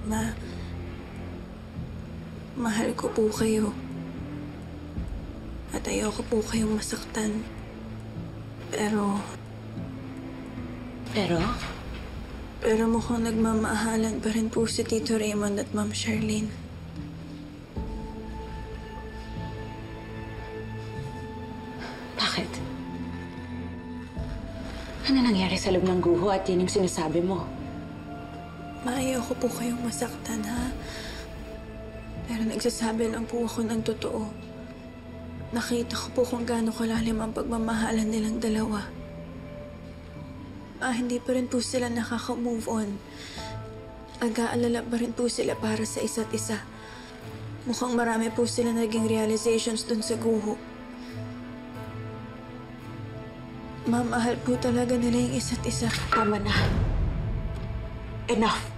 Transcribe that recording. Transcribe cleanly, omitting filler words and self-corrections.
Ma, mahal ko po kayo. At ayoko po kayong masaktan. Pero mukhang nagmamahalan pa rin po si Tito Raymond at Ma'am Charlene. Bakit? Ano nangyari sa loob ng guho at yun yung sinasabi mo? Ayoko po kayong masaktan, ha? Pero nagsasabi lang po ako ng totoo. Nakita ko po kung gaano kalalim ang pagmamahalan nilang dalawa. Hindi pa rin po sila nakaka-move on. Nag-aalala pa rin po sila para sa isa't isa. Mukhang marami po sila naging realizations dun sa guho. Mahal po talaga nila yung isa't isa. Tama na. Enough.